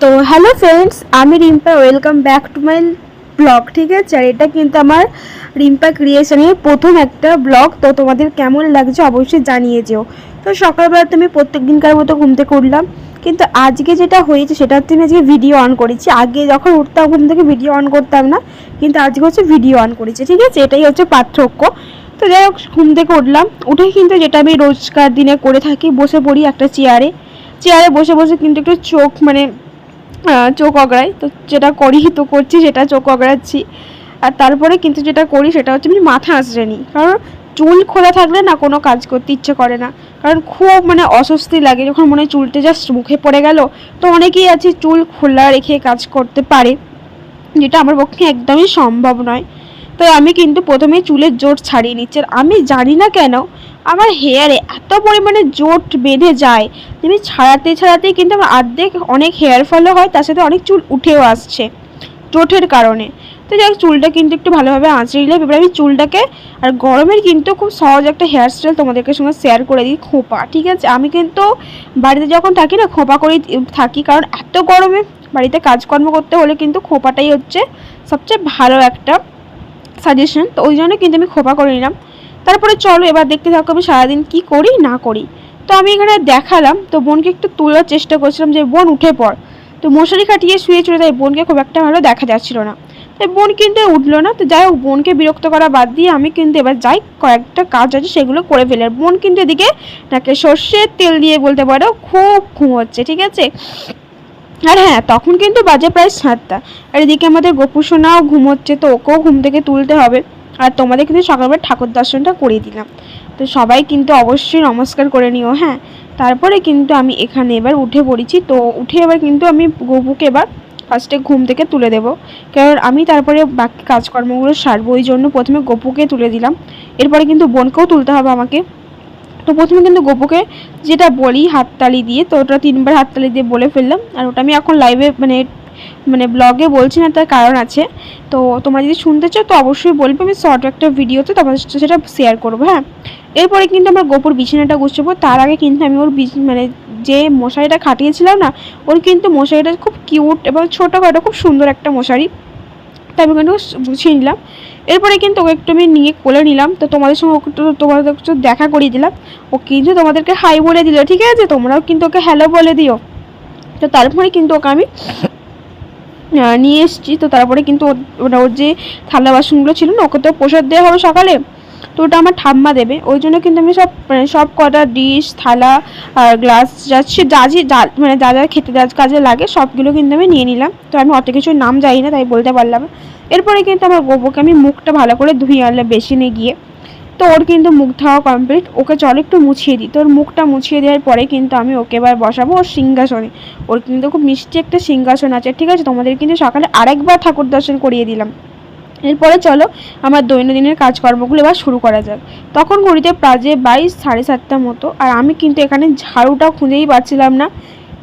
তো hello friends, আমি Rimpa. Welcome back to my blog. ঠিক আছে, আর এটা কিন্তু আমার রিম্পা ক্রিয়েশনের প্রথম একটা ব্লগ। তো তোমাদের কেমন লাগছে অবশ্যই জানিয়ে যেও। তো সকালবেলা তুমি প্রত্যেক দিনকার মতো ঘুম থেকে উঠলাম, কিন্তু আজকে যেটা হয়েছে সেটা হচ্ছে আমি আজকে ভিডিও অন করেছি। আগে যখন উঠতাম ঘুম থেকে ভিডিও অন করতাম না, কিন্তু আজকে হচ্ছে ভিডিও অন করেছি। ঠিক আছে, এটাই হচ্ছে পার্থক্য। তো যাই হোক, ঘুম থেকে উঠলাম, উঠে কিন্তু যেটা আমি রোজকার দিনে করে থাকি, বসে পড়ি একটা চেয়ারে। চেয়ারে বসে বসে কিন্তু একটু চোখ অগড়াই। তো যেটা করি তো করছি, সেটা চোখ অগড়াচ্ছি। আর তারপরে কিন্তু যেটা করি সেটা হচ্ছে আমি মাথা আঁচড়ে নিই, কারণ চুল খোলা থাকলে না কোনো কাজ করতে ইচ্ছে করে না। কারণ খুব অস্বস্তি লাগে যখন মনে হয় চুলটা জাস্ট মুখে পড়ে গেল। তো অনেকেই আছে চুল খোলা রেখে কাজ করতে পারে, যেটা আমার পক্ষে একদমই সম্ভব নয়। তো আমি কিন্তু প্রথমে চুলের জোট ছাড়িয়ে নিচ্ছি। আর আমি জানি না কেন আমার হেয়ারে এত পরিমাণে জোট বেঁধে যায়, আমি ছাড়াতে ছাড়াতেই কিন্তু আমার অর্ধেক অনেক হেয়ার ফলও হয়, তার সাথে অনেক চুল উঠেও আসছে জোটের কারণে। তো যাই হোক, চুলটা কিন্তু একটু ভালোভাবে আঁচড়ে নিলাম। এবার আমি চুলটাকে, আর গরমের কিন্তু খুব সহজ একটা হেয়ার স্টাইল তোমাদেরকে সঙ্গে শেয়ার করে দিই, খোঁপা। ঠিক আছে, আমি কিন্তু বাড়িতে যখন থাকি না খোঁপা করেই থাকি, কারণ এত গরমে বাড়িতে কাজকর্ম করতে হলে কিন্তু খোঁপাটাই হচ্ছে সবচেয়ে ভালো একটা সাজেশন। তো ওই জন্য কিন্তু আমি খোঁপা করে নিলাম। তারপরে চলো এবার দেখতে থাকো আমি সারাদিন কি করি না করি। তো আমি এখানে দেখালাম, তো বোনকে একটু তোলার চেষ্টা করছিলাম যে বোন উঠে পড়। তো মশারি খাটিয়ে শুয়ে চলে, তাই বোনকে খুব একটা ভালো দেখা যাচ্ছিল না, তাই বোন কিন্তু উঠলো না। তো যাই হোক, বোনকে বিরক্ত করা বাদ দিয়ে আমি কিন্তু এবার যাই, কয়েকটা কাজ আছে সেগুলো করে ফেলে। আর বোন কিন্তু এদিকে নাকে সর্ষের তেল দিয়ে বলতে পারো খুব ঘুমোচ্ছে। ঠিক আছে, আর হ্যাঁ, তখন কিন্তু বাজে প্রায় 7টা। আর এদিকে আমাদের গোপু সোনাও ঘুমোচ্ছে, তো ওকেও ঘুম থেকে তুলতে হবে। আর তোমাদের কিন্তু সকালবেলা ঠাকুর দর্শনটা করিয়ে দিলাম। তো সবাই কিন্তু অবশ্যই নমস্কার করে নিও। হ্যাঁ, তারপরে কিন্তু আমি এখানে এবার উঠে পড়েছি। তো উঠে এবার কিন্তু আমি গোপুকে এবার ফার্স্টে ঘুম থেকে তুলে দেবো, কারণ আমি তারপরে বাকি কাজকর্মগুলো সারবো। ওই জন্য প্রথমে গোপুকে তুলে দিলাম, এরপরে কিন্তু বোনকেও তুলতে হবে আমাকে। তো প্রথমে কিন্তু গোপুকে যেটা বলি হাততালি দিয়ে, তো ওটা 3বার হাততালি দিয়ে বলে ফেললাম। আর ওটা আমি এখন লাইভে ব্লগে বলছি না, তার কারণ আছে। তো তোমরা যদি শুনতে চাও তো অবশ্যই বলবে, আমি শর্ট একটা ভিডিওতে তোমাদের সাথে সেটা শেয়ার করবো। হ্যাঁ, এরপরে কিন্তু আমার গোপুর বিছানাটা গুছাবো। তার আগে কিন্তু আমি ওর যে মশারিটা খাটিয়েছিলাম না, ওর কিন্তু মশারিটা খুব কিউট এবং ছোটোখাটো খুব সুন্দর একটা মশারি। তাই আমি কিন্তু গুছিয়ে নিলাম। এরপরে কিন্তু ওকে একটু আমি নিয়ে কোলে নিলাম। তো তোমাদের সঙ্গে ওকে তোমাদের একটু দেখা করিয়ে দিলাম। ও কিন্তু তোমাদেরকে হাই বলে দিল। ঠিক আছে, তোমরাও কিন্তু ওকে হ্যালো বলে দিও। তো তারপরে কিন্তু ওকে আমি নিয়ে এসেছি। তো তারপরে কিন্তু ওর যে থালা বাসনগুলো ছিল না, ওকে তো প্রসাদ দেওয়া হবে সকালে। তো ওটা আমার ঠাম্মা দেবে, ওই জন্য কিন্তু আমি সব কটা ডিশ, থালা আর গ্লাস যাচ্ছে যা যা খেতে কাজে লাগে সবগুলো কিন্তু আমি নিয়ে নিলাম। তো আমি অত কিছুর নাম জানি না, তাই বলতে পারলাম। এরপরে কিন্তু আমার গোবরকে আমি মুখটা ভালো করে ধুয়ে আনলাম বেসিনে গিয়ে। তো ওর কিন্তু মুখ ধোয়া কমপ্লিট, ওকে চলো একটু মুছিয়ে দিই। তো ওর মুখটা মুছিয়ে দেওয়ার পরে কিন্তু আমি ওকে এবার বসাবো ওর সিংহাসনে। ওর কিন্তু খুব মিষ্টি একটা সিংহাসন আছে। ঠিক আছে, তোমাদের কিন্তু সকালে আরেকবার ঠাকুর দর্শন করিয়ে দিলাম। এরপরে চলো আমার দৈনন্দিনের কাজকর্মগুলো এবার শুরু করা যাক। তখন ঘড়িতে প্রায় 7:30 মতো। আর আমি কিন্তু এখানে ঝাড়ুটা খুঁজেই পাচ্ছিলাম না।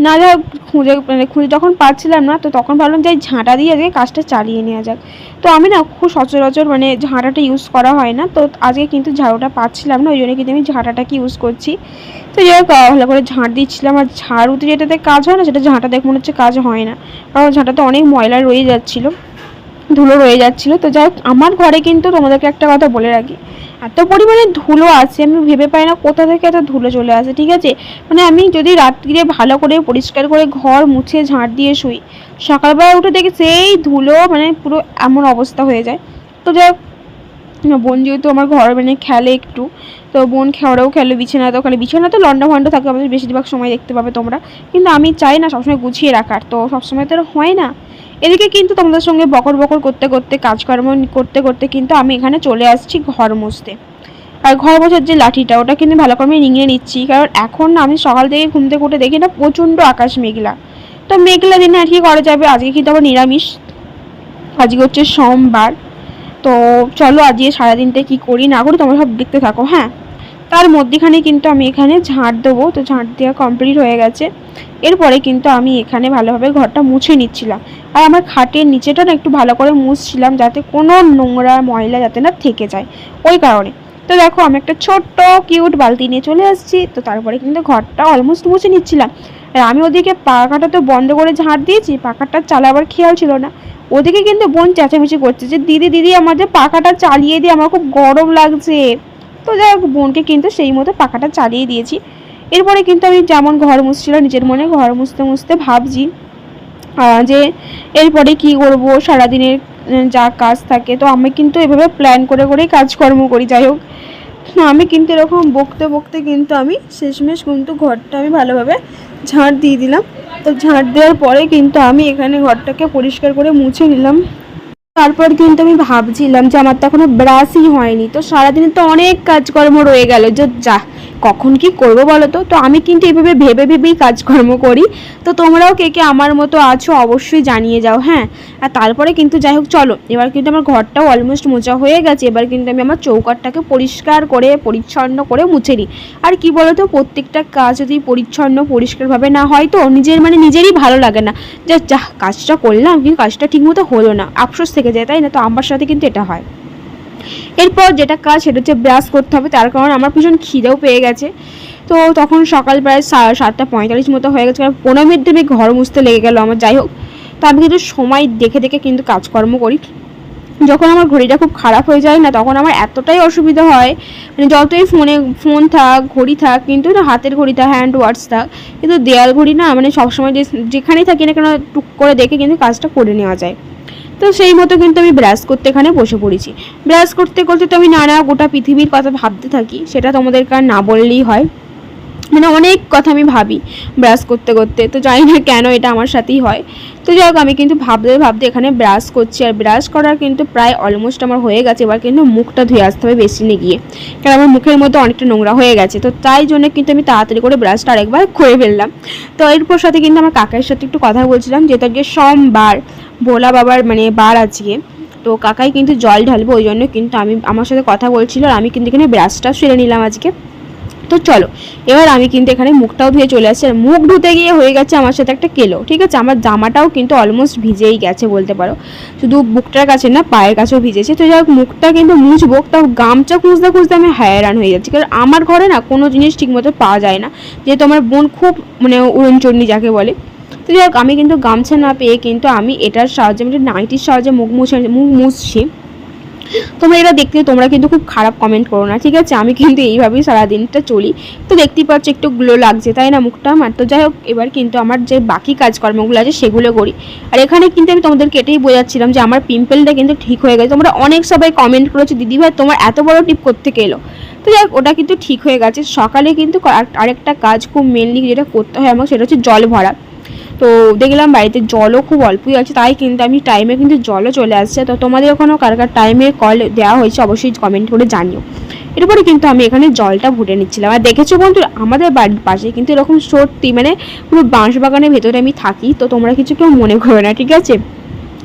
না যা খুঁজে যখন পাচ্ছিলাম না, তো তখন ভাবলাম যে ঝাঁটা দিয়ে আজকে কাজটা চালিয়ে নেওয়া যাক। তো আমি না খুব সচরাচর ঝাঁটাটা ইউজ করা হয় না, তো আজকে কিন্তু ঝাড়ুটা পাচ্ছিলাম না, ওই জন্য কিন্তু আমি ঝাঁটাটাকে ইউজ করছি। তো যাই হোক, ভালো করে ঝাঁট দিচ্ছিলাম। আর ঝাড়ুতে যেটাতে কাজ হয় না, সেটা ঝাঁটা দেখে মনে হচ্ছে কাজ হয় না, কারণ ঝাঁটাতে অনেক ময়লা রয়ে যাচ্ছিলো, ধুলো রয়ে যাচ্ছিলো। তো যাই হোক, আমার ঘরে কিন্তু তোমাদেরকে একটা কথা বলে রাখি, এত পরিমাণে ধুলো আছে আমি ভেবে পাই না কোথা থেকে এত ধুলো চলে আসে। ঠিক আছে, আমি যদি রাত্রিরে ভালো করে পরিষ্কার করে ঘর মুছে ঝাঁট দিয়ে শুই, সকালবেলা উঠে দেখি সেই ধুলো পুরো এমন অবস্থা হয়ে যায়। তো যাই হোক, বোন যেহেতু আমার ঘর খেলে একটু, তো বোন ওরাও খেলে, বিছানাতেও খেলে। বিছানা তো লন্ডা ভন্ড থাকে আমাদের বেশিরভাগ সময় দেখতে পাবে তোমরা, কিন্তু আমি চাই না সবসময় গুছিয়ে রাখার, তো সবসময় তো হয় না। এদিকে কিন্তু তোমাদের সঙ্গে বকর বকর করতে করতে কাজকর্ম করতে করতে কিন্তু আমি এখানে চলে আসছি ঘর মুছতে। আর ঘর মোছার যে লাঠিটা, ওটা কিন্তু ভালো করে আমি নিংড়ে নিচ্ছি, কারণ এখন আমি সকাল থেকে ঘুম থেকে উঠে দেখি না প্রচণ্ড আকাশ মেঘলা। তো মেঘলা দিনে আর কি করা যাবে, আজকে কিন্তু আবার নিরামিষ, আজকে হচ্ছে সোমবার। তো চলো আজকে সারাদিনটা কি করি না করি তোমরা সব দেখতে থাকো। হ্যাঁ, তার মধ্যেখানে কিন্তু আমি এখানে ঝাঁট দেবো। তো ঝাঁট দেওয়া কমপ্লিট হয়ে গেছে। এরপরে কিন্তু আমি এখানে ভালোভাবে ঘরটা মুছে নিচ্ছিলাম। আর আমার খাটের নিচেটা না একটু ভালো করে মুছছিলাম, যাতে কোনো নোংরা ময়লা যাতে না থেকে যায়, ওই কারণে। তো দেখো, আমি একটা ছোট্ট কিউট বালতি নিয়ে চলে আসছি। তো তারপরে কিন্তু ঘরটা অলমোস্ট মুছে নিচ্ছিলাম। আর আমি ওদিকে পাখাটা তো বন্ধ করে ঝাঁট দিয়েছি, পাখাটা চালাবার খেয়াল ছিল না। ওদিকে কিন্তু বোন চেঁচামেচি করছে যে দিদি দিদি আমাদের পাখাটা চালিয়ে দিয়ে, আমার খুব গরম লাগছে। তো যাই হোক বোনকে কিন্তু সেই মতো পাখাটা চালিয়ে দিয়েছি। এরপরে কিন্তু আমি যেমন ঘর মুছছিলাম, নিজের মনে ঘর মুছতে মুছতে ভাবছি যে এরপরে কি করব, সারাদিনের যা কাজ থাকে। তো আমি কিন্তু এভাবে প্ল্যান করে করেই কাজকর্ম করি। যাই হোক আমি কিন্তু এরকম বকতে বকতে কিন্তু আমি শেষমেশ কিন্তু ঘরটা আমি ভালোভাবে ঝাঁট দিয়ে দিলাম। তো ঝাঁট দেওয়ার পরে কিন্তু আমি এখানে ঘরটাকে পরিষ্কার করে মুছে নিলাম। তারপর কিন্তু আমি ভাবছিলাম যে আমার তো এখনো ব্রাশই হয়নি, তো সারাদিনে তো অনেক কাজকর্ম রয়ে গেল, যে যা কখন কি করবো বলো তো। তো আমি কিন্তু এইভাবে ভেবে ভেবেই কাজকর্ম করি। তো তোমরাও কে কে আমার মতো আছো অবশ্যই জানিয়ে যাও, হ্যাঁ। আর তারপরে কিন্তু যাই হোক চলো, এবার কিন্তু আমার ঘরটাও অলমোস্ট মোছা হয়ে গেছে। এবার কিন্তু আমি আমার চৌকাঠটাকে পরিষ্কার করে পরিচ্ছন্ন করে মুছে নিই। আর কি বলো তো, প্রত্যেকটা কাজ যদি পরিচ্ছন্ন পরিষ্কারভাবে না হয় তো নিজেরই ভালো লাগে না, যে যা কাজটা করলাম কিন্তু কাজটা ঠিকমতো হলো না, আফসোস থেকে যায়, তাই না? তো আমার সাথে কিন্তু এটা হয়। এরপর যেটা কাজ সেটা হচ্ছে ব্রাশ করতে হবে, তার কারণ আমার ভীষণ খিদেও পেয়ে গেছে। তো তখন সকাল প্রায় 7:45 মতো হয়ে গেছে, কারণ 15 মিনিট আমি ঘর মুছতে লেগে গেল আমার। যাই হোক, তো আমি কিন্তু সময় দেখে দেখে কিন্তু কাজকর্ম করি। যখন আমার ঘড়িটা খুব খারাপ হয়ে যায় না, তখন আমার এতটাই অসুবিধা হয়, মানে যতই ফোন থাক ঘড়ি থাক, কিন্তু না হাতের ঘড়ি থাক হ্যান্ড ওয়াচ থাক, কিন্তু দেয়াল ঘড়ি না, মানে সবসময় যেখানেই থাকি না কেন টুক করে দেখে কিন্তু কাজটা করে নেওয়া যায়। তো সেই মতো কিন্তু আমি ব্রাশ করতে এখানে বসে পড়েছি। ব্রাশ করতে করতে তো আমি নানা গোটা পৃথিবীর কথা ভাবতে থাকি, সেটা তোমাদেরকে আর না বললেই হয়। মানে অনেক কথা আমি ভাবি ব্রাশ করতে করতে, তো জানি না কেন এটা আমার সাথেই হয়। তো যাই হোক আমি কিন্তু ভাবতে ভাবতে এখানে ব্রাশ করছি, আর ব্রাশ করার কিন্তু প্রায় অলমোস্ট আমার হয়ে গেছে। এবার কিন্তু মুখটা ধুয়ে আসতে হবে বেসিনে গিয়ে, কারণ আমার মুখের মধ্যে অনেকটা নোংরা হয়ে গেছে। তো তাই জন্য কিন্তু আমি তাড়াতাড়ি করে ব্রাশটা আরেকবার করে ফেললাম। তো এরপর সাথে কিন্তু আমার কাকার সাথে একটু কথা বলছিলাম, যেহেতু আজকে সোমবার, ভোলা বাবার মানে বার আজকে, তো কাকাই কিন্তু জল ঢালবো, ওই জন্য কিন্তু আমার সাথে কথা বলছিল, আর আমি কিন্তু এখানে ব্রাশটা সেরে নিলাম আজকে। তো চলো এবার আমি কিন্তু এখানে মুখটাও ধুয়ে চলে আসছি, আর মুখ ধুতে গিয়ে হয়ে গেছে আমার সাথে একটা কেলো, ঠিক আছে? আমার জামাটাও কিন্তু অলমোস্ট ভিজেই গেছে বলতে পারো, শুধু বুকটার কাছে না পায়ের কাছেও ভিজেছে। তো যাই হোক মুখটা কিন্তু মুছবো, তাও গামছা খুঁজতে খুঁজতে আমি হয়রান হয়ে যাচ্ছি, কারণ আমার ঘরে না কোনো জিনিস ঠিকমতো পাওয়া যায় না, যেহেতু আমার বোন খুব মানে উড়নচণ্ডী যাকে বলে। তো যাই হোক আমি কিন্তু গামছা না পেয়ে কিন্তু আমি এটার সাহায্যে, মানে নাইটির সাহায্যে মুখ মুছছি। তোমরা এটা দেখতে তোমরা কিন্তু খুব খারাপ কমেন্ট করো না, ঠিক আছে? আমি কিন্তু এইভাবেই সারাদিনটা চলি। তো দেখতেই পাচ্ছ একটু গ্লো লাগছে, তাই না মুখটা আমার? তো যাই হোক এবার কিন্তু আমার যে বাকি কাজকর্মগুলো আছে সেগুলো করি। আর এখানে কিন্তু আমি তোমাদেরকে এটাই বোঝাচ্ছিলাম যে আমার পিম্পলটা কিন্তু ঠিক হয়ে গেছে। তোমরা অনেক সবাই কমেন্ট করেছো দিদিভাই তোমার এত বড় টিপ করতে এলো। তো যাই হোক ওটা কিন্তু ঠিক হয়ে গেছে। সকালে কিন্তু আরেকটা কাজ খুব মেনলি যেটা করতে হয় আমার, সেটা হচ্ছে জল ভরা। তো দেখলাম বাড়িতে জলও খুব অল্পই আছে, তাই কিন্তু আমি টাইমে কিন্তু জলও চলে আসছে। তো তোমাদের ওখানেও কার টাইমে কল দেওয়া হয়েছে অবশ্যই কমেন্ট করে জানিও। এরপরে কিন্তু আমি এখানে জলটা ভরে নিচ্ছিলাম। আর দেখেছো বন্ধু আমাদের বাড়ির পাশে কিন্তু এরকম সত্যি মানে পুরো বাঁশ বাগানের ভেতরে আমি থাকি, তো তোমরা কিছু কেউ মনে করো না, ঠিক আছে?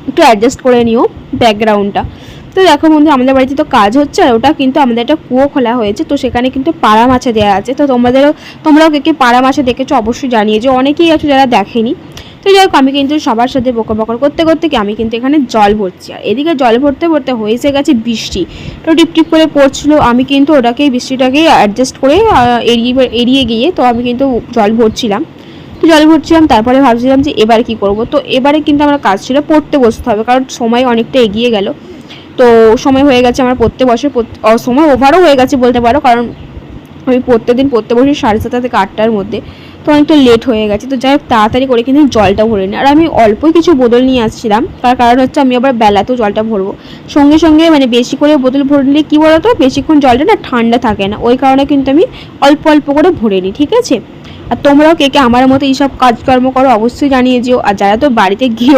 একটু অ্যাডজাস্ট করে নিও ব্যাকগ্রাউন্ডটা। তো দেখো বন্ধু আমাদের বাড়িতে তো কাজ হচ্ছে, আর ওটা কিন্তু আমাদের একটা কুয়ো খোলা হয়েছে, তো সেখানে কিন্তু পাড়া মাছা দেওয়া আছে। তো তোমরাও কে পাড়া মাছা দেখেছো অবশ্যই জানিয়ে যে, অনেকেই আছো যারা দেখেনি। তো যাই হোক আমি কিন্তু সবার সাথে বকর বকর করতে করতে কি আমি কিন্তু এখানে জল ভরছি, আর এদিকে জল ভরতে ভরতে হয়েছে গেছে বৃষ্টি। তো টিপ টিপ করে পড়ছিল, আমি কিন্তু বৃষ্টিটাকে অ্যাডজাস্ট করে এড়িয়ে গিয়ে তো আমি কিন্তু জল ভরছিলাম। তো জল ভরছিলাম, তারপরে ভাবছিলাম যে এবার কি করব। তো এবারে কিন্তু আমার কাজ ছিল পড়তে বসতে হবে, কারণ সময় অনেকটা এগিয়ে গেল। তো সময় হয়ে গেছে আমার পড়তে বসে, সময় ওভারও হয়ে গেছে বলতে পারো, কারণ আমি প্রত্যেকদিন পড়তে বসি 7:30 থেকে 8টার মধ্যে, তো অনেকটা লেট হয়ে গেছে। তো যাই হোক তাড়াতাড়ি করে কিন্তু জলটা ভরে নিই। আর আমি অল্পই কিছু বোতল নিয়ে আসছিলাম, তার কারণ হচ্ছে আমি আবার বেলাতেও জলটা ভরবো। সঙ্গে সঙ্গে মানে বেশি করে বোতল ভরে নিলে কী বলো তো, বেশিক্ষণ জলটা না ঠান্ডা থাকে না, ওই কারণে কিন্তু আমি অল্প অল্প করে ভরে নিই, ঠিক আছে? আর তোমরাও কে কে আমার মতো এইসব কাজকর্ম করো অবশ্যই জানিয়ে যেও। আর যারা তো বাড়িতে গৃহ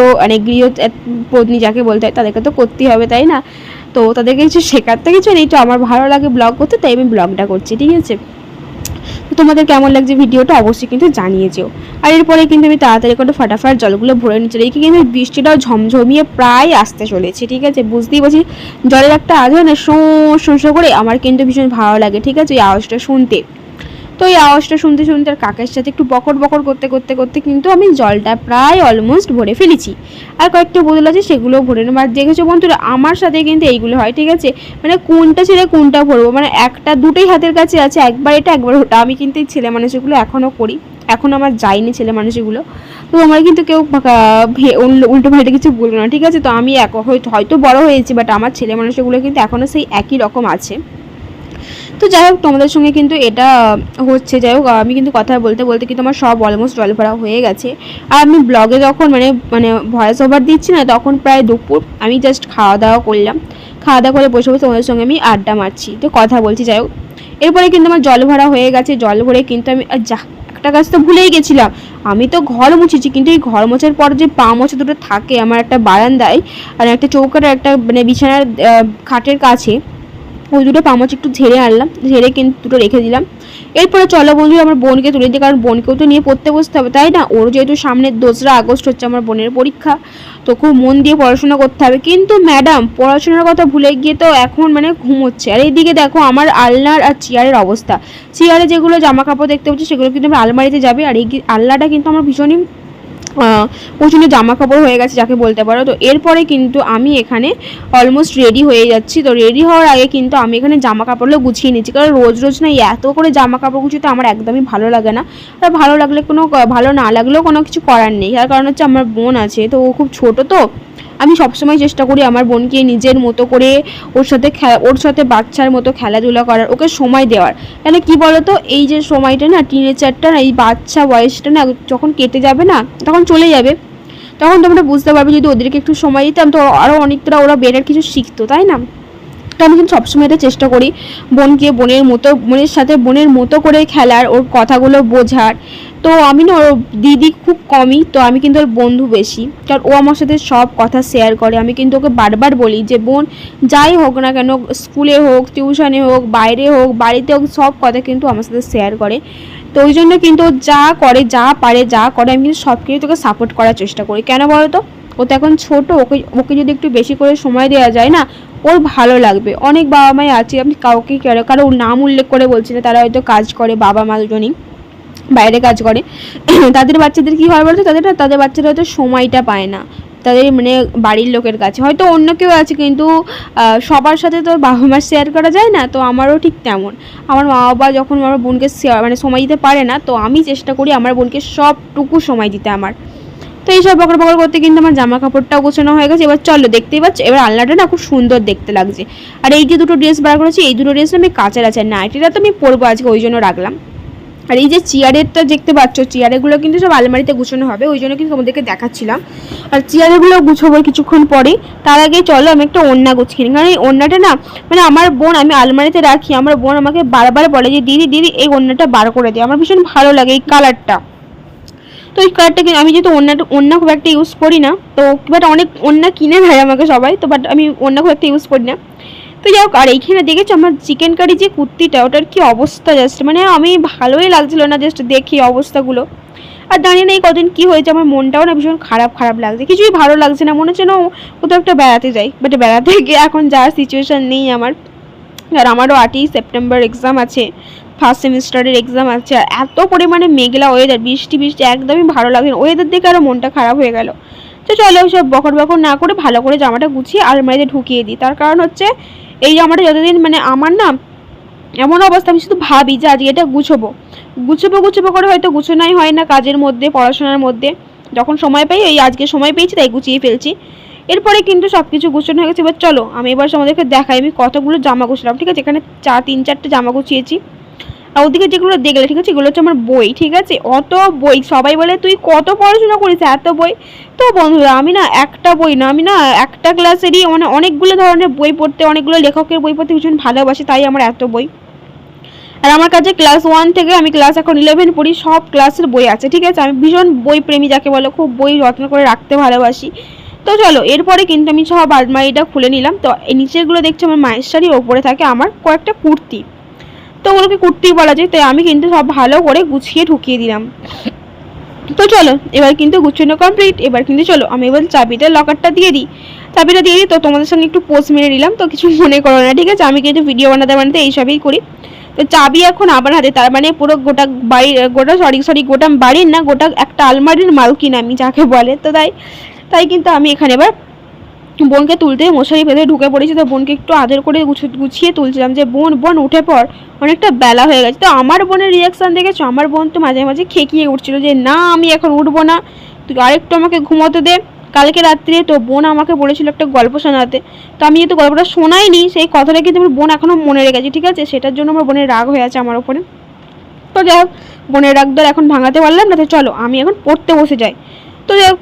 পত্নী যাকে বলতে হয় তাদেরকে তো করতেই হবে, তাই না? তো তাদেরকে কিছু শেখাতে কিছু নেই, তো আমার ভালো লাগে ব্লগ করতে, তাই আমি ব্লগটা করছি, ঠিক আছে? তো তোমাদের কেমন লাগছে ভিডিওটা অবশ্যই কিন্তু জানিয়ে যেও। আর এরপরে কিন্তু আমি তাড়াতাড়ি করে ফাটাফাট জলগুলো ভরে নিচ্ছি। এদিকে কিন্তু বৃষ্টিটাও ঝমঝমিয়ে প্রায় আসতে চলেছে, ঠিক আছে? বুঝতেই পারছি জলের একটা আওয়াজ হয় না, শোঁ করে, আমার কিন্তু ভীষণ ভালো লাগে, ঠিক আছে? ওই আওয়াজটা শুনতে। তো এই আওয়াজটা শুনতে শুনতে আর কাকের সাথে একটু বকর বকর করতে করতে করতে কিন্তু আমি জলটা প্রায় অলমোস্ট ভরে ফেলেছি। আর কয়েকটা বোতল আছে সেগুলোও ভরে নেবো। আর দেখেছো বন্ধুরা আমার সাথে কিন্তু এইগুলো হয়, ঠিক আছে? মানে কোনটা ছেড়ে কোনটা ভরবো, মানে দুটোই হাতের কাছে আছে, একবার এটা একবার ওটা। আমি কিন্তু এই ছেলে মানুষগুলো এখনও করি। এখন আমার যায়নি ছেলে মানুষগুলো। তো আমার কিন্তু কেউ উল্টো পাল্টে কিছু বলবো না, ঠিক আছে। তো আমি হয়তো বড় হয়েছি, বাট আমার ছেলে মানুষগুলো কিন্তু এখনও সেই একই রকম আছে। তো যাই হোক, তোমাদের সঙ্গে কিন্তু এটা হচ্ছে। যাই হোক, আমি কিন্তু কথা বলতে বলতে কিন্তু আমার সব অলমোস্ট জল ভরা হয়ে গেছে। আর আমি ব্লগে যখন মানে ভয়েস ওভার দিচ্ছি না, তখন প্রায় দুপুর। আমি জাস্ট খাওয়া দাওয়া করলাম, খাওয়া দাওয়া করে বসে বসে তোমাদের সঙ্গে আমি আড্ডা মারছি, তো কথা বলছি। যাই হোক, এরপরে কিন্তু আমার জল ভরা হয়ে গেছে। জল ভরে কিন্তু আমি একটা কাজ তো ভুলেই গেছিলাম, আমি তো ঘর মুছেছি, কিন্তু এই ঘর মোছার পর যে পা মোছা দুটো থাকে আমার একটা বারান্দায় আর একটা চৌকাটা, একটা মানে বিছানার খাটের কাছে, ওই দুটো পা মোছা একটু ঝেড়ে আনলাম, ঝেড়ে কিন্তু দুটো রেখে দিলাম। এরপরে চলো বন্ধু আমার বোনকে তুলে দিই, কারণ বোনকেও তো নিয়ে পড়তে বসতে হবে, তাই না। ওর যেহেতু সামনে 2রা আগস্ট হচ্ছে আমার বোনের পরীক্ষা, তো খুব মন দিয়ে পড়াশোনা করতে হবে। কিন্তু ম্যাডাম পড়াশোনার কথা ভুলে গিয়ে তো এখন মানে ঘুমোচ্ছে। আর এইদিকে দেখো আমার আলনার আর চেয়ারের অবস্থা। চেয়ারে যেগুলো জামা কাপড় দেখতে পাচ্ছি সেগুলো কিন্তু আমার আলমারিতে যাবে, আর এই আলনাটা কিন্তু আমার ভীষণই প্রচণ্ড জামা কাপড় হয়ে গেছে যাকে বলতে পারো। তো এরপরে কিন্তু আমি এখানে অলমোস্ট রেডি হয়ে যাচ্ছি। তো রেডি হওয়ার আগে কিন্তু আমি এখানে জামা কাপড়গুলো গুছিয়ে নিচ্ছি, কারণ রোজ রোজ না এত করে জামা কাপড় গুছিয়ে আমার একদমই ভালো লাগে না। আর ভালো লাগলে ভালো না লাগলেও কোনো কিছু করার নেই, তার কারণ হচ্ছে আমার বোন আছে, তো ও খুব ছোটো। তো আমি সবসময় চেষ্টা করি আমার বোনকে নিজের মতো করে ওর সাথে বাচ্চার মতো খেলাধুলা করার, ওকে সময় দেওয়ার। কেন কি বলতো, এই যে সময়টা না, টিনেজারটা না, এই বাচ্চা বয়সটা না যখন কেটে যাবে না, তখন চলে যাবে, তখন তোমরা বুঝতে পারবে যদি ওদেরকে একটু সময় দিতাম তো আরও অনেকটা ওরা বেটার কিছু শিখতো, তাই না। তো আমি কিন্তু সবসময় এটা চেষ্টা করি বোনকে বোনের সাথে বোনের মতো করে খেলার, ওর কথাগুলো বোঝার। তো আমি না ওর দিদি খুব কমই, তো আমি কিন্তু ওর বন্ধু বেশি, কারণ ও আমার সাথে সব কথা শেয়ার করে। আমি কিন্তু ওকে বারবার বলি যে বোন যাই হোক না কেন, স্কুলে হোক, টিউশনে হোক, বাইরে হোক, বাড়িতে হোক, সব কথা কিন্তু আমার সাথে শেয়ার করে। তো ওই জন্য কিন্তু ও যা করে, যা পারে, যা করে, আমি কিন্তু সব কিছু তোকে সাপোর্ট করার চেষ্টা করি। কেন বলো তো, ও তো এখন ছোটো, ওকে যদি একটু বেশি করে সময় দেওয়া যায় না, ওর ভালো লাগবে। অনেক বাবা মাই আছে, আপনি কাউকে কারো নাম উল্লেখ করে বলছি না, তারা হয়তো কাজ করে, বাবা মা দুজনই বাইরে কাজ করে, তাদের বাচ্চাদের কী হয় বলতো, তাদের বাচ্চারা হয়তো সময়টা পায় না তাদের মানে বাড়ির লোকের কাছে, হয়তো অন্য কেউ আছে, কিন্তু সবার সাথে তো বাবা মার শেয়ার করা যায় না। তো আমারও ঠিক তেমন, আমার মা বাবা যখন আমার বোনকে মানে সময় দিতে পারে না, তো আমি চেষ্টা করি আমার বোনকে সবটুকু সময় দিতে আমার। তো এইসব বকর বকর করতে কিন্তু আমার জামা কাপড়টাও গোছানো হয়ে গেছে। এবার চলো, দেখতেই পাচ্ছ এবার আলনাটা না খুব সুন্দর দেখতে লাগছে। আর এই যে দুটো ড্রেস বার করেছি, এই দুটো ড্রেস আমি কাচার আছে, নাইটিটা তো আমি পরবো আজকে, ওই জন্য রাখলাম। আর এই যে চেয়ারেরটা দেখতে পাচ্ছ, চেয়ারেগুলো কিন্তু সব আলমারিতে গুছানো হবে, ওই জন্য কিন্তু তোমাদেরকে দেখাচ্ছিলাম। আর চেয়ারগুলো গুছাবো কিছুক্ষণ পরে, তার আগে চলো আমি একটা ওড়না গুছিয়ে নিই, কারণ এই ওড়নাটা না মানে আমার বোন, আমি আলমারিতে রাখি, আমার বোন আমাকে বারবার বলে যে দিদি দিদি এই ওড়নাটা বার করে দিই, আমার ভীষণ ভালো লাগে এই কালারটা। তো এই কালারটা আমি যেহেতু ওড়না খুব একটা ইউজ করি না, তো বাট অনেক ওড়না কিনে দেয় আমাকে সবাই, তো বাট আমি ওড়না খুব একটা ইউজ করি না। তো যাই হোক, আর এইখানে দেখেছো আমার চিকেন কারি যে কুর্তিটা, ওটার কি অবস্থা, জাস্ট মানে আমি ভালোই লাগছিল না জাস্ট দেখি অবস্থাগুলো। আর দাঁড়িয়ে নেই কদিন কি হয়েছে, আমার মনটাও না ভীষণ খারাপ খারাপ লাগছে, কিছুই ভালো লাগছে না, মনে হচ্ছে না কোথাও একটা বেড়াতে যাই, বাট বেড়াতে গিয়ে এখন যাওয়ার সিচুয়েশান নেই আমার। আর আমারও 8ই সেপ্টেম্বর এক্সাম আছে, ফার্স্ট সেমিস্টারের এক্সাম আছে। আর এত পরিমাণে মেঘলা ওয়েদার, বৃষ্টি একদমই ভালো লাগে না, ওয়েদার দেখে আরও মনটা খারাপ হয়ে গেল। তো চলো সব বকর না করে ভালো করে জামাটা গুছিয়ে আলমারিতে ঢুকিয়ে দিই। তার কারণ হচ্ছে এই জামাটা যতদিন মানে আমার না এমন অবস্থা, আমি শুধু ভাবি যে আজকে এটা গুছবো করে হয়তো গুছোনাই হয় না, কাজের মধ্যে, পড়াশোনার মধ্যে যখন সময় পাই, এই আজকে সময় পেয়েছি তাই গুছিয়ে ফেলছি। এরপরে কিন্তু সব কিছু গুছানো হয়ে গেছে। এবার চলো আমি এবার আমাদেরকে দেখাই আমি কতগুলো জামা গুছলাম, ঠিক আছে। এখানে 3-4টে জামা গুছিয়েছি। আর ওদিকে যেগুলো দেখলে, ঠিক আছে, এগুলো হচ্ছে আমার বই, ঠিক আছে। অত বই, সবাই বলে তুই কত পড়াশোনা করিস, এত বই। তো বন্ধুরা আমি না একটা বই না, আমি না একটা ক্লাসেরই মানে অনেকগুলো ধরনের বই পড়তে, অনেকগুলো লেখকের বই পড়তে ভীষণ ভালোবাসি, তাই আমার এত বই। আর আমার কাছে ক্লাস 1 থেকে আমি ক্লাস এখন 11 পড়ি, সব ক্লাসের বই আছে, ঠিক আছে। আমি ভীষণ বই প্রেমী যাকে বলে, খুব বই যত্ন করে রাখতে ভালোবাসি। তো চলো এরপরে কিন্তু আমি সব আলমারিটা খুলে নিলাম। তো এই নিচেরগুলো দেখছি আমার মায়ের শাড়ি, ওপরে থাকে আমার কয়েকটা কুর্তি, তো ওগুলোকে কুর্তি বলা যায়। তাই আমি কিন্তু সব ভালো করে গুছিয়ে ঢুকিয়ে দিলাম। তো চলো এবার কিন্তু গুছানো কমপ্লিট। এবার কিন্তু চলো আমি এবার চাবিটা লকারটা দিয়ে দিই, তো তোমাদের সঙ্গে একটু পোস্ট মেরে নিলাম, তো কিছু মনে করো না, ঠিক আছে। আমি কিন্তু ভিডিও বানাতে এইসবই করি। তো চাবি এখন আমার হাতে, তার মানে পুরো গোটা বাড়ির গোটা বাড়ির না, গোটা একটা আলমারির মালকিন আমি যাকে বলে। তো তাই কিন্তু আমি এখানে এবার বোনকে তুলতে মশারি ভেতরে ঢুকে পড়েছি। তো বোনকে একটু আদর করে গুছিয়ে তুলছিলাম যে বোন বোন উঠে পর, অনেকটা বেলা হয়ে গেছে। তো আমার বোনের রিয়াকশান দেখেছো, আমার বোন তো মাঝে মাঝে খেকিয়ে উঠছিল যে না আমি এখন উঠবো না, তুই আরেকটু আমাকে ঘুমোতে দে। কালকে রাত্রে তো বোন আমাকে বলেছিল একটা গল্প শোনাতে, তো আমি যেহেতু গল্পটা শোনাইনি সেই কথাটা কিন্তু আমার বোন এখনও মনে রেখেছে, ঠিক আছে। সেটার জন্য আমার বোনের রাগ হয়ে আছে আমার ওপরে। তো যাই হোক, বোনের রাগ ধর এখন ভাঙাতে পারলাম না, তো চলো আমি এখন পড়তে বসে যাই। তো যাই হোক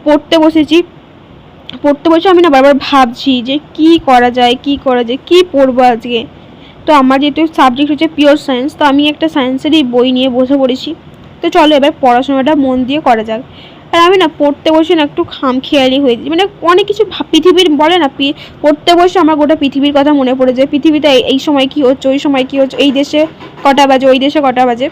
পড়তে বসে আমি না বারবার ভাবছি যে কি করা যায় কি পড়বো আজকে। তো আমার যেহেতু সাবজেক্ট হচ্ছে পিওর সায়েন্স, তো আমি একটা সায়েন্সেরই বই নিয়ে বসে পড়েছি। তো চলো এবার পড়াশোনাটা মন দিয়ে করা যাক। আর আমি না পড়তে বসে না একটু খামখেয়ালি হয়ে যাই, মানে অনেক কিছু পৃথিবীর বলে না, পড়তে বসে আমার গোটা পৃথিবীর কথা মনে পড়ে যায়। পৃথিবীতে এই সময় কী হচ্ছে, ওই সময় কী হচ্ছে, এই দেশে কটা বাজে, ওই দেশে কটা বাজে।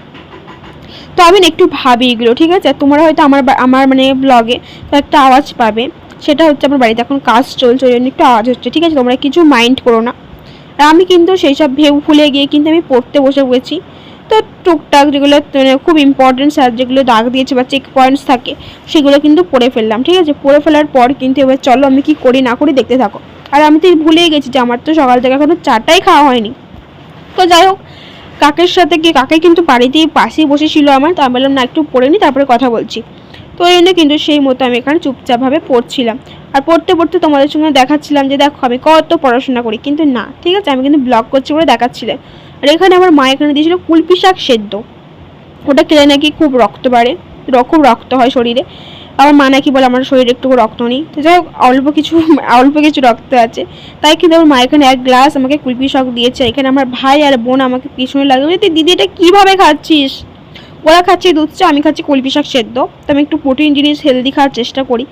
তো আমি না একটু ভাবি এগুলো, ঠিক আছে। তোমরা হয়তো আমার মানে ব্লগে একটা আওয়াজ পাবে, সেটা হচ্ছে আমার বাড়িতে এখন কাজ চলছে, ওই জন্য একটু আওয়াজ হচ্ছে, ঠিক আছে। তোমরা কিছু মাইন্ড করো না। আর আমি কিন্তু সেই সব ভুলে গিয়ে কিন্তু আমি পড়তে বসে পড়েছি। তো টুকটাক যেগুলো খুব ইম্পর্টেন্ট স্যার যেগুলো দাগ দিয়েছে বা চেক পয়েন্টস থাকে সেগুলো কিন্তু পড়ে ফেললাম, ঠিক আছে। পড়ে ফেলার পর কিন্তু এবার চলো আমি কি করি না করি দেখতে থাকো। আর আমি তো ভুলেই গেছি যে আমার তো সকাল থেকে এখনো চাটাই খাওয়া হয়নি। তো যাই হোক, কাকের সাথে গিয়ে কাকে কিন্তু বাড়িতেই পাশেই বসেছিল আমার, তো আমি বললাম না একটু পড়ে নি তারপরে কথা বলছি। তো এই জন্য কিন্তু সেই মতো আমি এখানে চুপচাপভাবে পড়ছিলাম। আর পড়তে পড়তে তোমাদের সঙ্গে দেখাচ্ছিলাম যে দেখো আমি কত পড়াশোনা করি, কিন্তু না, ঠিক আছে, আমি কিন্তু ব্লগ করছি বলে দেখাচ্ছিলাম। আর এখানে আমার মা এখানে দিয়েছিল কুলপি শাক সেদ্ধ, ওটা খেলে নাকি খুব রক্ত বাড়ে, খুব রক্ত হয় শরীরে। আমার মা নাকি বলে আমার শরীরে একটু রক্ত নেই। তো যাই হোক অল্প কিছু রক্ত আছে, তাই কিন্তু আমার মা এখানে 1 গ্লাস আমাকে কুলপি শাক দিয়েছে। এখানে আমার ভাই আর বোন আমাকে পিছনে লাগবে, তুই দিদি এটা কীভাবে খাচ্ছিস। ওরা খাচ্ছে দুধ চা, আমি খাচ্ছি কুলপি শাক সেদ্ধ। তো আমি একটু প্রোটিন জিনিস হেলদি খাওয়ার চেষ্টা করি,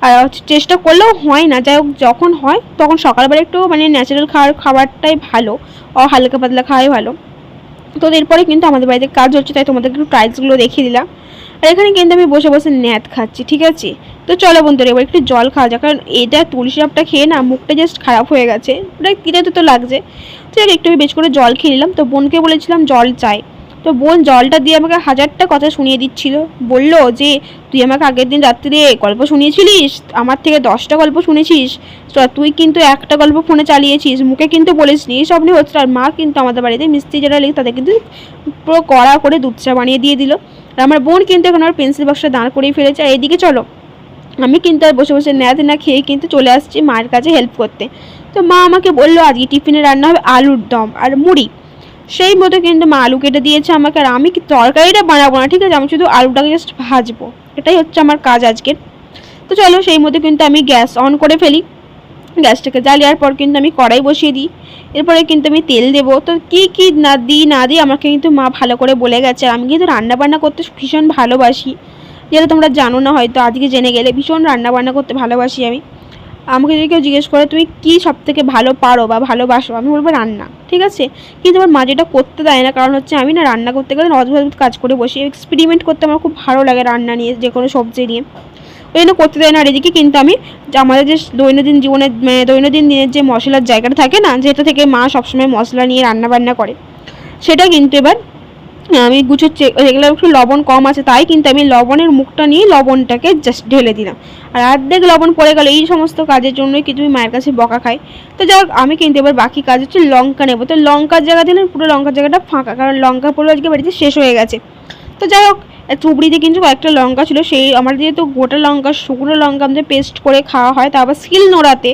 আর চেষ্টা করলেও হয় না। যাই হোক যখন হয় তখন সকালবেলা একটু মানে ন্যাচারাল খাবারটাই ভালো, হালকা পাতলা খাওয়াই ভালো। তো এরপরে কিন্তু আমাদের বাড়িতে কাজ হচ্ছে, তাই তোমাদেরকে একটু টাইলসগুলো দেখিয়ে দিলাম। আর এখানে কিন্তু আমি বসে বসে ন্যাত খাচ্ছি, ঠিক আছে। তো চলো বন্ধুরা এবার একটু জল খাওয়া যাক, কারণ এটা তুলসী ডাবটা খেয়ে না মুখটা জাস্ট খারাপ হয়ে গেছে, ওটা তিতে তো লাগছে। তো একটু বেশ করে জল খেয়ে নিলাম। তো বোনকে বলেছিলাম জল চাই, তো বোন জলটা দিয়ে আমাকে 1000টা কথা শুনিয়ে দিচ্ছিল। বললো যে তুই আমাকে আগের দিন রাত্রে গল্প শুনিয়েছিলিস, আমার থেকে 10টা গল্প শুনেছিস, তো তুই কিন্তু একটা গল্প ফোনে চালিয়েছিস, মুখে কিন্তু বলিসনি, এই সব নিয়ে হচ্ছে। আর মা কিন্তু আমাদের বাড়িতে মিস্ত্রি যারা লেগে তাদের কিন্তু পুরো কড়া করে দুধ চা বানিয়ে দিয়ে দিল। আর আমার বোন কিন্তু এখন আমার পেন্সিল বক্সটা দাঁড় করিয়ে ফেলেছে। আর এদিকে চলো আমি কিন্তু আর বসে বসে ন্যাত না খেয়ে কিন্তু চলে আসছি মায়ের কাছে হেল্প করতে। তো মা আমাকে বললো আজকে টিফিনে রান্না হবে আলুর দম আর মুড়ি, সেই মতো কিন্তু মা আলু কেটে দিয়েছে আমাকে। আর আমি কি তরকারিটা বানাবো না, ঠিক আছে, আমি শুধু আলুটাকে জাস্ট ভাজবো, এটাই হচ্ছে আমার কাজ আজকের। তো চলো সেই মতো কিন্তু আমি গ্যাস অন করে ফেলি, গ্যাসটাকে জ্বালিয়ার পর কিন্তু আমি কড়াই বসিয়ে দিই। এরপরে কিন্তু আমি তেল দেবো। তো কী কী না দিই আমাকে কিন্তু মা ভালো করে বলে গেছে। আমি কিন্তু রান্নাবান্না করতে ভীষণ ভালোবাসি, যেটা তোমরা জানো না হয়তো, আজকে জেনে গেলে। ভীষণ রান্নাবান্না করতে ভালোবাসি আমি। আমাকে যদি কেউ জিজ্ঞেস করে তুমি কী সবথেকে ভালো পারো বা ভালোবাসো, আমি বলবো রান্না, ঠিক আছে। কিন্তু আমার মা যেটা করতে দেয় না, কারণ হচ্ছে আমি না রান্না করতে গেলে অদ্ভুত অদ্ভুত কাজ করে বসি, এক্সপেরিমেন্ট করতে আমার খুব ভালো লাগে রান্না নিয়ে, যে কোনো সবজি নিয়ে, ওই জন্য করতে দেয় না। আর এদিকে কিন্তু আমি আমাদের যে দৈনন্দিন জীবনের দৈনন্দিন দিনের যে মশলার জায়গাটা থাকে না, যেটা থেকে মা সবসময় মশলা নিয়ে রান্না বান্না করে, সেটা কিন্তু এবার আমি গুছোচ্ছি। এগুলো একটু লবণ কম আছে, তাই কিন্তু আমি লবণের মুখটা নিয়ে লবণটাকে জাস্ট ঢেলে দিলাম। আর অর্ধেক লবণ পড়ে গেল, এই সমস্ত কাজের জন্যই কিন্তু আমি মায়ের কাছে বকা খাই। তো যাই হোক আমি কিন্তু এবার বাকি কাজ হচ্ছে লঙ্কা নেবো। তো লঙ্কার জায়গা দিলেন পুরো লঙ্কার জায়গাটা ফাঁকা, কারণ লঙ্কা পুরো আজকে বাড়িতে শেষ হয়ে গেছে। তো যাই হোক চুবড়িতে কিন্তু কয়েকটা লঙ্কা ছিল, সেই আমার যেহেতু গোটা লঙ্কা শুকনো লঙ্কা আমাদের পেস্ট করে খাওয়া হয়, তা আবার শিল নোড়াতে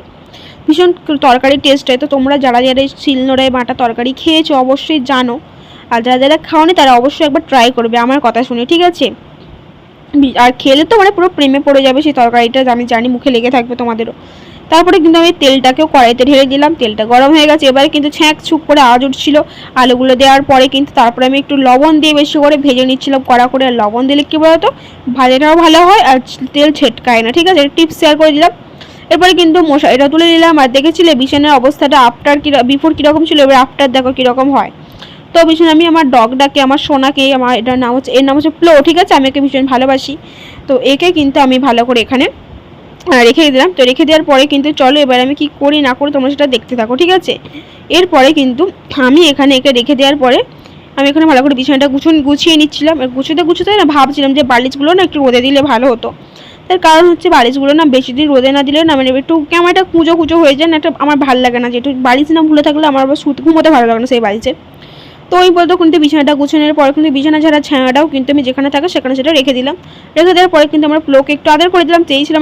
ভীষণ তরকারি টেস্ট হয়। তো তোমরা যারা যারা শিল নোড়ায় বাটা তরকারি খেয়েছো অবশ্যই জানো, আর যারা যারা খাওনি তারা অবশ্যই একবার ট্রাই করবে আমার কথা শুনে, ঠিক আছে। আর খেলে তো মানে পুরো প্রেমে পড়ে যাবে সেই তরকারিটা, আমি জানি মুখে লেগে থাকবে তোমাদেরও। তারপরে কিন্তু আমি তেলটাকেও কড়াইতে ঢেলে দিলাম, তেলটা গরম হয়ে গেছে। এবারে কিন্তু ছ্যাঁক ছুক করে আওয়াজ উঠছিল আলুগুলো দেওয়ার পরে, কিন্তু তারপরে আমি একটু লবণ দিয়ে বেশি করে ভেজে নিচ্ছিলাম কড়া করে। আর লবণ দিলে কী বলতো ভাজাটাও ভালো হয় আর তেল ছেটকায় না, ঠিক আছে, টিপস শেয়ার করে দিলাম। এরপরে কিন্তু মশারিটা তুলে নিলাম। আর দেখেছিলে বিছানার অবস্থাটা আফটার বিফোর কীরকম ছিল, এবার আফটার দেখো কীরকম হয়। তো ভীষণ আমি আমার ডগটাকে, আমার সোনাকে, আমার এটার নাম হচ্ছে, এর নাম হচ্ছে প্লো, ঠিক আছে, আমি একে ভীষণ ভালোবাসি। তো একে কিন্তু আমি ভালো করে এখানে রেখে দিলাম। তো রেখে দেওয়ার পরে কিন্তু চলো এবার আমি কি করি না করি তোমরা সেটা দেখতে থাকো, ঠিক আছে। এরপরে কিন্তু আমি এখানে একে রেখে দেওয়ার পরে আমি এখানে ভালো করে বিছানাটা গুছিয়ে নিচ্ছিলাম। আর গুছোতে না ভাবছিলাম যে বালিশগুলো না একটু রোদে দিলে ভালো হতো। তার কারণ হচ্ছে বালিশগুলো না বেশি দিন রোদে না দিলে না মানে একটু কেমন একটা কুঁজো কুঁজো হয়ে যায় না, একটা আমার ভালো লাগে না, যে একটু বালিশ না ভুলে থাকলে আমার আবার ঘুমোতে ভালো লাগে না সেই বালিশে। তো ওই বলতো কিন্তু বিছানাটা গুছানোর পরে কিন্তু বিছানা ঝাড়া ছায়াটাও কিন্তু আমি যেখানে থাকে সেখানে সেটা রেখে দিলাম। রেখে দেওয়ার পরে কিন্তু আমার প্লোকে একটু আদর করে দিলাম, চেয়েছিলাম